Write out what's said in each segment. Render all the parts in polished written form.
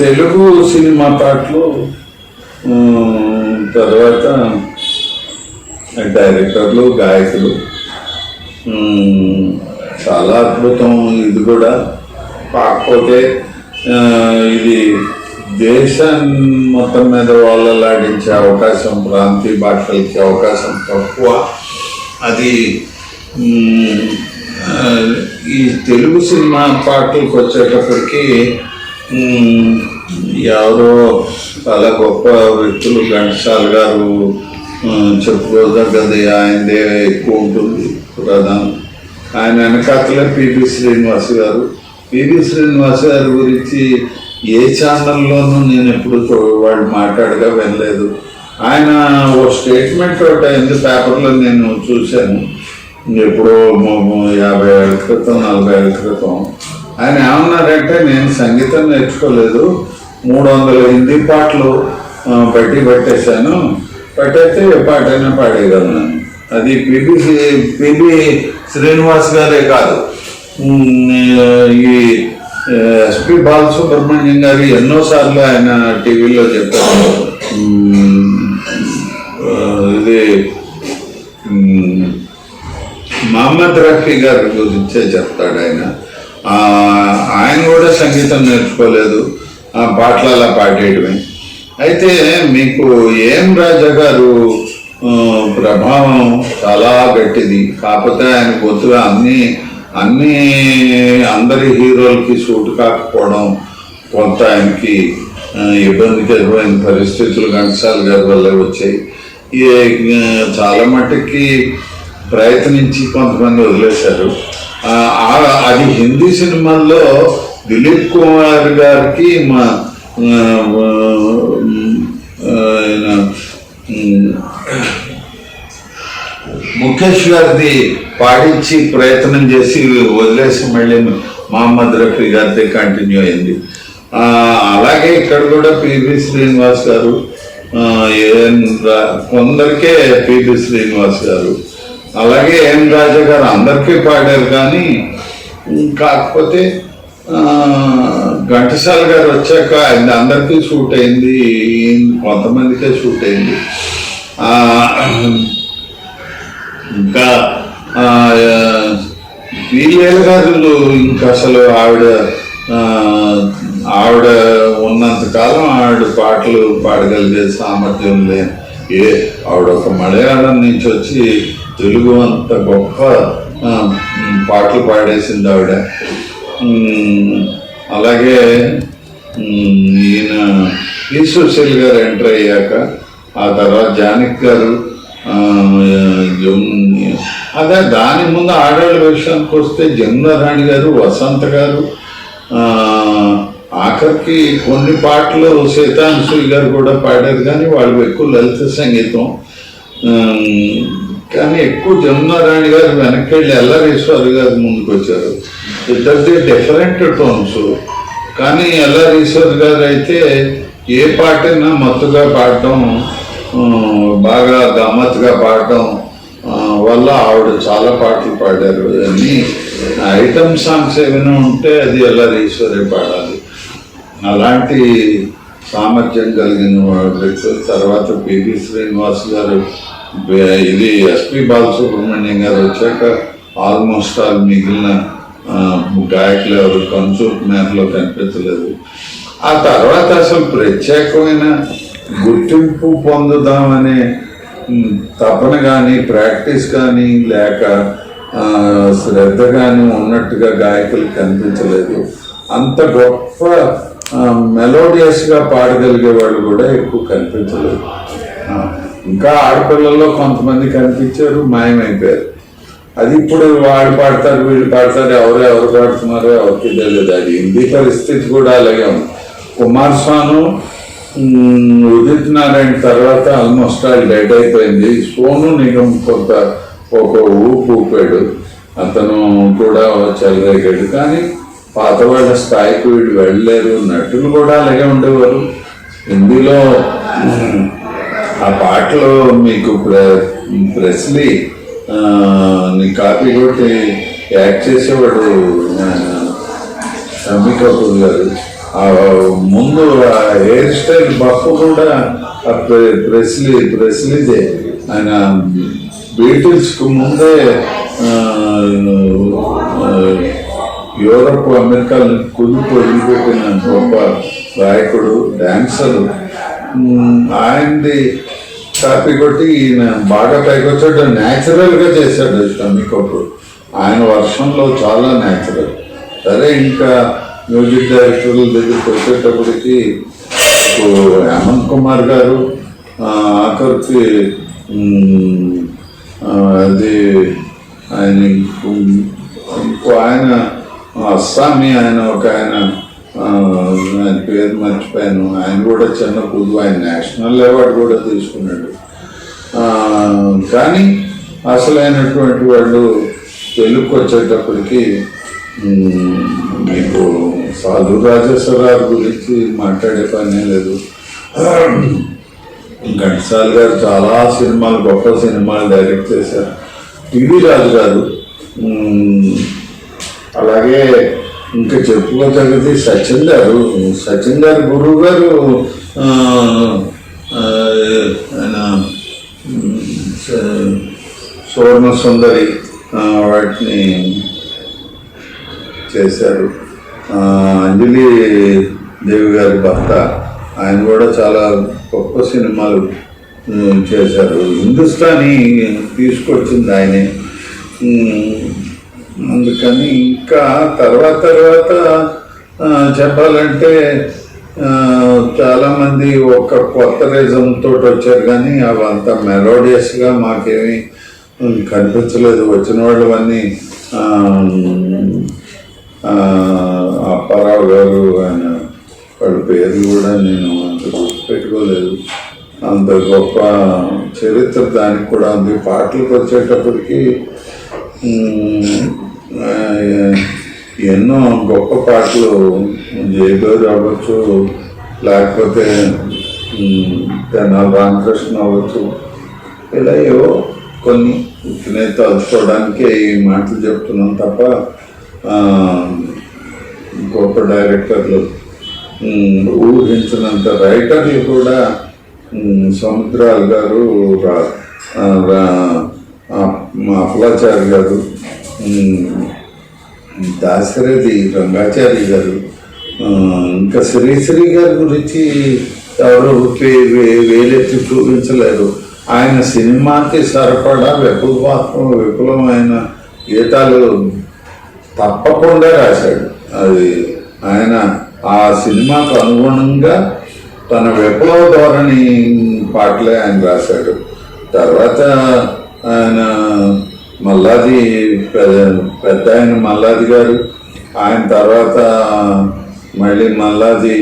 Telugu cinema పాటలు తర్వాత డైరెక్టర్లు, గాయకులు చాలా అద్భుతం. ఇది కూడా కాకపోతే ఇది దేశాన్ని మొత్తం మీద వాళ్ళలాడించే అవకాశం, ప్రాంతీయ భాషలకి అవకాశం తక్కువ. అది ఈ తెలుగు సినిమా పాటలకు వచ్చేటప్పటికి ఎవరో చాలా గొప్ప వ్యక్తులు, ఘంటసాల గారు చెప్పుకోదగ్గది ఆయనదే ఎక్కువ ఉంటుంది ప్రధానం. ఆయన వెనకాతలే పిబి శ్రీనివాస్ గారు. పిబి శ్రీనివాస్ గారి గురించి ఏ ఛానల్లోనూ నేను ఎప్పుడు వాళ్ళు మాట్లాడగా వినలేదు. ఆయన ఓ స్టేట్మెంట్ ఒకటి అయింది పేపర్లో, నేను చూశాను ఎప్పుడో 50 ఏళ్ళ క్రితం, 40 ఏళ్ళ క్రితం. ఆయన ఏమన్నారంటే, నేను సంగీతం నేర్చుకోలేదు, 300 హిందీ పాటలు పట్టేశాను, పట్టయితే ఏ పాటైనా పాడేయగలను. అది పిబి శ్రీనివాస్ గారే కాదు, ఈ ఎస్పి బాలసుబ్రహ్మణ్యం గారు ఎన్నోసార్లు ఆయన టీవీలో చెప్పారు. ఇది మహమ్మద్ రఫీ గారి గురించే చెప్తాడు ఆయన. ఆయన కూడా సంగీతం నేర్చుకోలేదు, పాటలు అలా పాడేయడమే. అయితే మీకు ఏం రాజా గారు ప్రభావం చాలా గట్టిది. కాకపోతే ఆయన కొద్దిగా అందరి హీరోలకి సూట్ కాకపోవడం, కొంత ఆయనకి ఇబ్బందికరమైన పరిస్థితులు ఘంటసాల గారి వల్ల వచ్చాయి. చాలా మట్టుకి ప్రయత్నించి కొంతమంది వదిలేశారు. అది హిందీ సినిమాల్లో దిలీప్ కుమార్ గారికి ముఖేష్ గారిది పాడించి ప్రయత్నం చేసి వదిలేసి మళ్ళీ మహమ్మద్ రఫీ గారిది కంటిన్యూ అయింది. అలాగే ఇక్కడ కూడా పిబి శ్రీనివాస్ గారు, కొందరికే పిబి శ్రీనివాస్ గారు, అలాగే ఎం రాజా గారు అందరికీ పాడారు. కానీ కాకపోతే ఘంటసాల గారు వచ్చాక అది అందరికీ షూట్ అయింది, కొంతమందికే షూట్ అయింది. ఇంకా వీళ్ళ గారు ఇంకా అసలు ఆవిడ ఉన్నంతకాలం ఆవిడ పాటలు పాడగలిగే సామర్థ్యం లేదు. ఆవిడ ఒక మలయాళం నుంచి వచ్చి తెలుగు అంత గొప్ప పాటలు పాడేసింది ఆవిడ. అలాగే ఈయన పి సుశీల్ గారు ఎంటర్ అయ్యాక, ఆ తర్వాత జానకి గారు, అదే దాని ముందు ఆడవాళ్ళ విషయానికి వస్తే జమునా రాణి గారు, వసంత గారు, ఆఖరికి కొన్ని పాటలు సీతాన్సూయి గారు కూడా పాడారు. కానీ వాళ్ళు ఎక్కువ లలిత సంగీతం. కానీ ఎక్కువ జమునా రాణి గారు వెనక్కి వెళ్ళి ఎల్లారీశ్వర్ గారు ముందుకు వచ్చారు. ఇద్దరిది డిఫరెంట్ టోన్స్. కానీ ఎల్లారీశ్వర్ గారు అయితే ఏ పాటైనా మత్తుగా పాడటం, బాగా గమ్మత్తుగా పాడటం వల్ల ఆవిడ చాలా పాటలు పాడారు. అన్ని ఐటమ్ సాంగ్స్ ఏమైనా ఉంటే అది ఎల్లారీశ్వరే పాడాలి. అలాంటి సామర్థ్యం కలిగిన వ్యక్తులు. తర్వాత పిబి శ్రీనివాస్ గారు, ఇది ఎస్పి బాలసుబ్రహ్మణ్యం గారు వచ్చాక ఆల్మోస్ట్ ఆల్ మిగిలిన గాయకులు ఎవరు కన్సూట్ మేరలో కనిపించలేదు. ఆ తర్వాత అసలు ప్రత్యేకమైన గుర్తింపు పొందుదామనే తపన కానీ, ప్రాక్టీస్ కానీ, లేక శ్రద్ధ కానీ ఉన్నట్టుగా గాయకులు కనిపించలేదు. అంత గొప్ప మెలోడియస్గా పాడగలిగే వాళ్ళు కూడా ఎక్కువ కనిపించలేదు. ఇంకా ఆడపిల్లల్లో కొంతమంది కనిపించారు, మాయమైపోయారు. అది ఇప్పుడు వాడు పాడతారు, వీళ్ళు పాడతారు, ఎవరు పాడుతున్నారో ఎవరికి తెలియదు. అది హిందీ పరిస్థితి కూడా అలాగే ఉంది. కుమార్ సాను, ఉదిత్ నారాయణ తర్వాత ఆల్మోస్ట్ ఆల్ డెడ్ అయిపోయింది. సోను నిగమ్ కొంత ఒక ఊపాడు, అతను కూడా చెలరేగాడు. కానీ పాత వాళ్ళ స్థాయికి వీడు వెళ్ళలేరు. నటులు కూడా అలాగే ఉండేవారు. హిందీలో ఆ పాటలో మీకు ప్రెస్లీ నీ కాపీ కొట్టి యాక్ట్ చేసేవాడు షమ్మి కపూర్ గారు. ఆ ముందు ఆ హెయిర్ స్టైల్ బఫ్ కూడా ప్రెస్లీదే. ఆయన బీటిల్స్కు ముందే యూరప్ అమెరికాలను కుదుపు వదిలిపెట్టిన గొప్ప గాయకుడు, డాన్సరు. ఆయనది కాపీ కొట్టి ఈయన బాగా పైకి వచ్చాడు. న్యాచురల్గా చేశాడు స్టమ్మికప్పుడు. ఆయన వర్షంలో చాలా న్యాచురల్. సరే, ఇంకా మ్యూజిక్ డైరెక్టర్ల దగ్గరికి వచ్చేటప్పటికి హేమంత్ కుమార్ గారు ఆఖరికి అది ఆయన ఇంకో ఆయన అస్సామీ ఆయన ఆయన పేరు మర్చిపోయాను. ఆయన కూడా చిన్న కుదు, ఆయన నేషనల్ అవార్డు కూడా తీసుకున్నాడు. కానీ అసలైనటువంటి వాళ్ళు తెలుగుకి వచ్చేటప్పటికి మీకు సాధు రాజేశ్వరరావు గురించి మాట్లాడే పనే లేదు. ఘంటసాల గారు చాలా సినిమాలు, గొప్ప సినిమాలు డైరెక్ట్ చేశారు. టీవీ రాజు గారు, అలాగే ఇంకా చెప్పుకోదగ్గది సచిన్ గారు గురువు గారు. ఆయన సువర్ణ సుందరి వాటిని చేశారు. అంజలి దేవి గారి భర్త, ఆయన కూడా చాలా గొప్ప సినిమాలు చేశారు. హిందుస్థానీ తీసుకొచ్చింది ఆయనే. అందుకని ఇంకా తర్వాత చెప్పాలంటే చాలామంది ఒక కొత్త రిజంతో వచ్చారు, కానీ అవంతా మెలోడియస్గా మాకేమీ కనిపించలేదు. వచ్చిన వాళ్ళు అన్నీ అప్పారావు గారు, ఆయన వాళ్ళ పేర్లు కూడా నేను అంత గుర్తుపెట్టుకోలేదు. అంత గొప్ప చరిత్ర దానికి కూడా ఉంది. పాటలకు వచ్చేటప్పటికి ఎన్నో గొప్ప పాటలు, జయగారు అవ్వచ్చు, లేకపోతే తెనాలి రామకృష్ణ అవ్వచ్చు, ఇలా ఏవో కొన్ని నేను తలుచుకోవడానికి ఈ మాటలు చెప్తున్నాం తప్ప గొప్ప డైరెక్టర్లు, ఊహించినంత రైటర్లు కూడా సముద్రాలు గారు, అఫలాచారి గారు, దాశరథి రంగాచారి గారు, ఇంకా శ్రీశ్రీ గారి గురించి ఎవరు వేలెత్తి చూపించలేరు. ఆయన సినిమాకి సరిపడా విపులమైన గీతాలు తప్పకుండా రాశాడు. అది ఆయన ఆ సినిమాకు అనుగుణంగా తన విప్లవ ధోరణి పాటలే ఆయన రాశాడు. తర్వాత ఆయన మల్లాది పెద్ద ఆయన మల్లాది గారు, ఆయన తర్వాత మళ్ళీ మల్లాది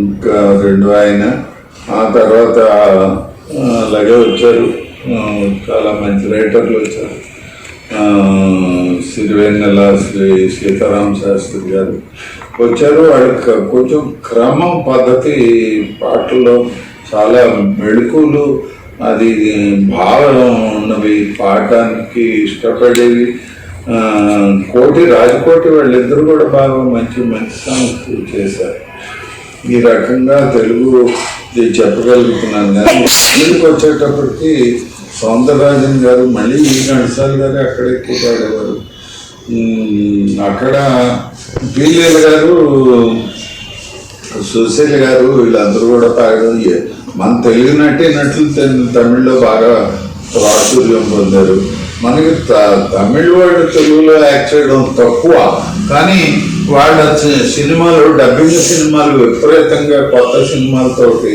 ఇంకా రెండు ఆయన, ఆ తర్వాత అలాగే వచ్చారు చాలా మంచి రైటర్లు వచ్చారు. సిరివెన్నెల సీతారామ శాస్త్రి గారు వచ్చారు. వాళ్ళకి కొంచెం క్రమం పద్ధతి పాటల్లో చాలా మెళుకులు, అది భావం ఉన్నవి, పాడటానికి ఇష్టపడేవి. రాజకోటి వాళ్ళిద్దరు కూడా బాగా మంచి సాంగ్స్ చేశారు. ఈ రకంగా తెలుగు చెప్పగలుగుతున్నాను. కానీ తెలుగుకి వచ్చేటప్పటికి సౌందరరాజన్ గారు, మళ్ళీ ఈ ఘంటసాల గారు అక్కడ ఎక్కువ పాడేవారు. అక్కడ పీలేల గారు, సుశీల్ గారు, వీళ్ళందరూ కూడా పాడడం. మన తెలుగు నటులు తమిళ్లో బాగా ప్రాచుర్యం పొందారు. మనకి తమిళ్ వాళ్ళు తెలుగులో యాక్ట్ చేయడం తక్కువ, కానీ వాళ్ళ సినిమాలు, డబ్బింగ్ సినిమాలు విపరీతంగా కొత్త సినిమాలతోటి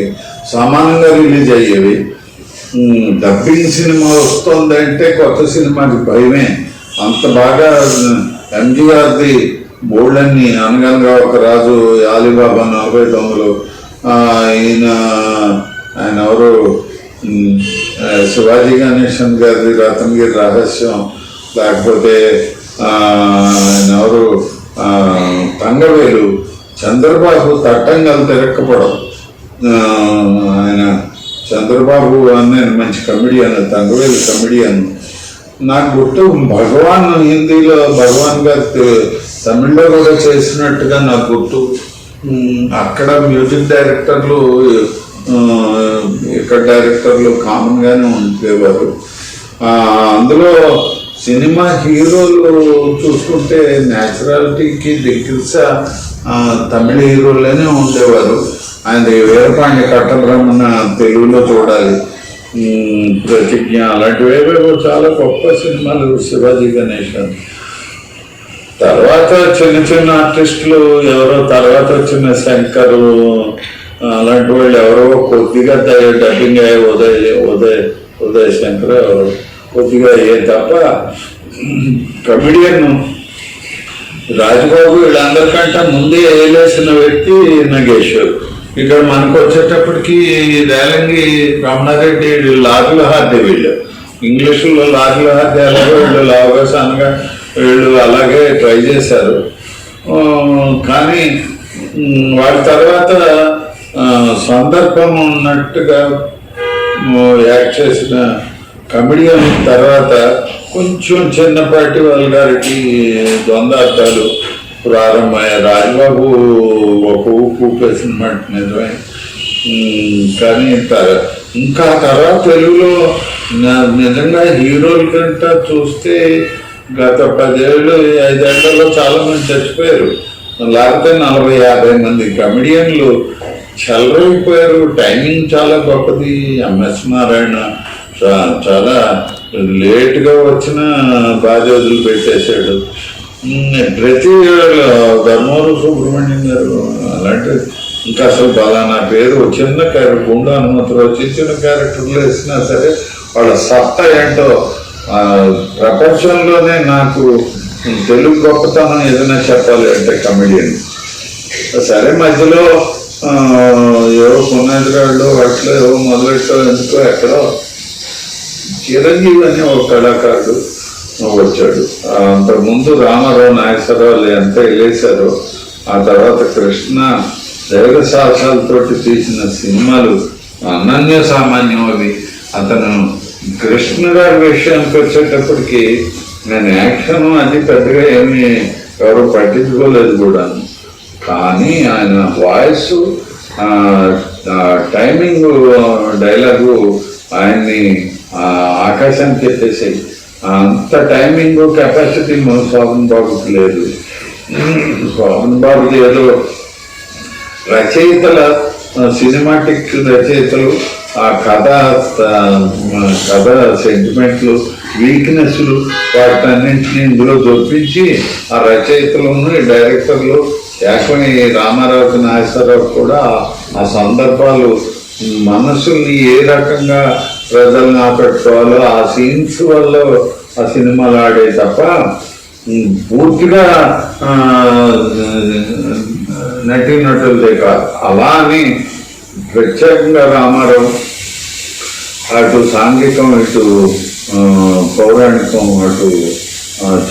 సమానంగా రిలీజ్ అయ్యేవి. డబ్బింగ్ సినిమా వస్తుందంటే కొత్త సినిమాకి భయమే. అంత బాగా ఎంజీఆర్ది బోల్డన్ని, అనగనగా ఒక రాజు, అలీబాబా 40 దొంగలు, ఆయన ఎవరు, శివాజీ గణేశన్ గారి రతన్గిరి రహస్యం, లేకపోతే ఆయన ఎవరు, తంగవేలు, చంద్రబాబు తట్టంగలు తిరక్కపోవడం. ఆయన చంద్రబాబు అనే మంచి కమెడియన్, తంగవేలు కమెడియన్. నాకు గుర్తు భగవాన్, హిందీలో భగవాన్ గారు తమిళ్లో కూడా చేసినట్టుగా నాకు గుర్తు. అక్కడ మ్యూజిక్ డైరెక్టర్లు ఇక్కడ డైరెక్టర్లు కామన్గానే ఉండేవారు. అందులో సినిమా హీరోలు చూసుకుంటే న్యాచురాలిటీకి దగ్గర తమిళ హీరోలనే ఉండేవారు. ఆయన వీరపాండ్య కట్టబ్రహ్మణ తెలుగులో చూడాలి, ప్రతిజ్ఞ అలాంటివేవో చాలా గొప్ప సినిమాలు. శివాజీ గణేశన్ తర్వాత చిన్న చిన్న ఆర్టిస్టులు ఎవరో తర్వాత వచ్చిన శంకరు అలాంటి వాళ్ళు ఎవరో కొద్దిగా డబ్బింగ్ అయ్యే ఉదయ్ శంకర్ కొద్దిగా అయ్యే తప్ప కమిడియన్ రాజబాబు వీళ్ళందరికంటే ముందే వేలేసిన వ్యక్తి నగేష్. ఇక్కడ మనకు వచ్చేటప్పటికి రేలంగి రమణారెడ్డి లాగుల హార్ది, వీళ్ళు ఇంగ్లీషులో లాగుల హార్ది అలాగే వీళ్ళు లావగాసనగా వీళ్ళు అలాగే ట్రై చేశారు. కానీ వాటి తర్వాత సందర్భం ఉన్నట్టుగా యాక్ట్ చేసిన కమిడియన్ తర్వాత కొంచెం చిన్నపాటి వల్గారిటీ ద్వంద్వార్థాలు ప్రారంభమయ్యాయి. రాజబాబు ఒక ఊపేసిన మాట నిజమే. కానీ ఇంకా తర్వాత తెలుగులో నిజంగా హీరోల కంటే చూస్తే గత 10 ఏళ్ళు 5 ఏళ్లలో చాలా మంది చచ్చిపోయారు. లేకపోతే 40-50 మంది కమిడియన్లు చెలరైపోయారు. టైమింగ్ చాలా గొప్పది. ఎంఎస్ నారాయణ చాలా లేట్గా వచ్చిన బాధ్య వదిలిపెట్టేశాడు. ప్రతి ధర్మవరం సుబ్రహ్మణ్యం గారు అలాంటి ఇంకా అసలు బలానా పేరు చిన్న క్యారెక్టర్ గుండా హనుమంతరావు చిన్న క్యారెక్టర్లు వేసినా సరే వాళ్ళ సత్తా ఏంటో ప్రపంచంలోనే నాకు తెలుగు గొప్పతనం ఏదైనా చెప్పాలి అంటే కమెడియన్. సరే మధ్యలో ఏవో పునాదిరాళ్ళు అట్లా ఏవో మొదలెట్టో ఎందుకో ఎక్కడో చిరంజీవి అనే ఒక కళాకారుడు వచ్చాడు. అంతకుముందు రామారావు నాగేశ్వరరావు ఎంత వెళ్ళేశారో ఆ తర్వాత కృష్ణ దైవ సాహసాలతోటి తీసిన సినిమాలు అనన్య సామాన్యం అవి. అతను కృష్ణ గారి విషయానికి వచ్చేటప్పటికి నేను యాక్షన్ అది పెద్దగా ఏమీ ఎవరు పట్టించుకోలేదు కూడా. కానీ ఆయన వాయిస్ టైమింగ్ డైలాగు ఆయన్ని ఆకాశానికి ఎత్తేసాయి. అంత టైమింగ్ కెపాసిటీ శోభన్ బాబుకి లేదు. శోభన్ బాబుకి ఏదో రచయితల సినిమాటిక్ రచయితలు ఆ కథ సెంటిమెంట్లు వీక్నెస్లు వాటన్నింటినీ ఇందులో దొప్పించి ఆ రచయితలను డైరెక్టర్లు యాక్చువల్లీ రామారావు నాగేశ్వరరావు కూడా ఆ సందర్భాలు మనసుల్ని ఏ రకంగా ప్రజలను ఆకట్టుకోవాలో ఆ సీన్స్ వల్ల ఆ సినిమాలు ఆడే తప్ప పూర్తిగా నటీనటులదే కాదు. అలా అని ప్రత్యేకంగా రామారావు అటు సాంఘికం ఇటు పౌరాణికం అటు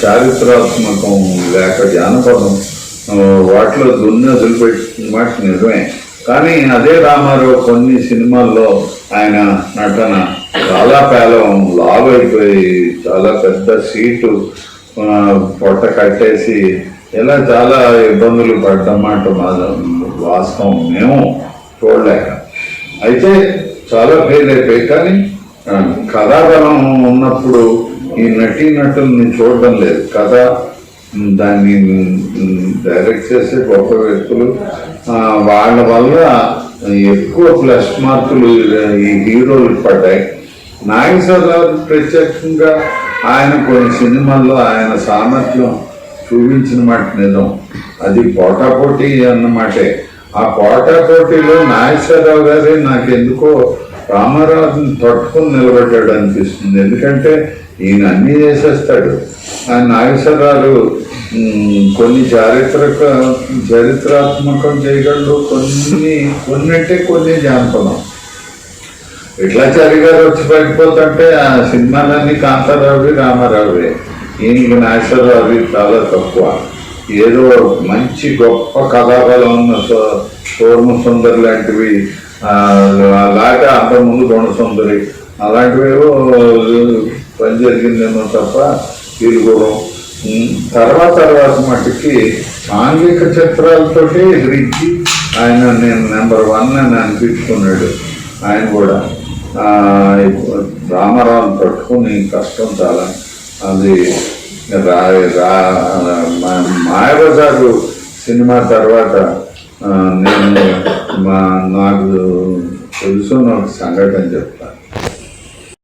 చారిత్రాత్మకం లేక జానపదం వాటిలో దున్ని వదిలిపెట్టిన మాట నిజమే. కానీ అదే రామారావు కొన్ని సినిమాల్లో ఆయన నటన చాలా పేలం లావ్ అయిపోయి చాలా పెద్ద సీటు పొట్ట కట్టేసి ఇలా చాలా ఇబ్బందులు పడ్డమాట వాస్తవం. మేము చూడలేక అయితే చాలా ఫెయిల్ అయిపోయి. కానీ కథాబలం ఉన్నప్పుడు ఈ నటీనటుల్ని చూడడం లేదు. కథ దాన్ని డైరెక్ట్ చేసే గొప్ప వ్యక్తులు వాళ్ళ వల్ల ఎక్కువ ప్లస్ మార్కులు ఈ హీరోలు పడ్డాయి. నాగేశ్వరరావు ప్రత్యేకంగా ఆయన కొన్ని సినిమాల్లో ఆయన సామర్థ్యం చూపించిన మాట నిజం. అది పోటాపోటీ అన్నమాటే. ఆ పోటాపోటీలో నాగేశ్వరరావు గారే నాకెందుకో రామారావుని తట్టుకుని నిలబడ్డాడు అనిపిస్తుంది. ఎందుకంటే ఈయన అన్నీ చేసేస్తాడు. ఆయన నాగేశ్వరరావు కొన్ని చరిత్రాత్మకం చేయగలడు, కొన్ని జానపదం. విఠలాచారి గారు వచ్చి పడిపోతుంటే ఆ సినిమాలన్నీ కాంతారావువి రామారావువే. ఈయనకి నాగేశ్వరరావు చాలా తక్కువ. ఏదో మంచి గొప్ప కథాబలం ఉన్న సోర్మ సుందరి లాంటివి అలాగే అంతకుముందు గుణసుందరి అలాంటివేవో పని జరిగిందేమో తప్ప వీలుగూడెం తర్వాత మటుకి ఆంగ్లిక చిత్రాలతోటి ఎదిరించి ఆయన నేను నెంబర్ 1 అని అనిపించుకున్నాడు. ఆయన కూడా రామారావుని పట్టుకుని కష్టం చాలా. అది మాయాబజారు సినిమా తర్వాత నేను నాకు తెలుసున్న ఒక సంఘటన చెప్తాను.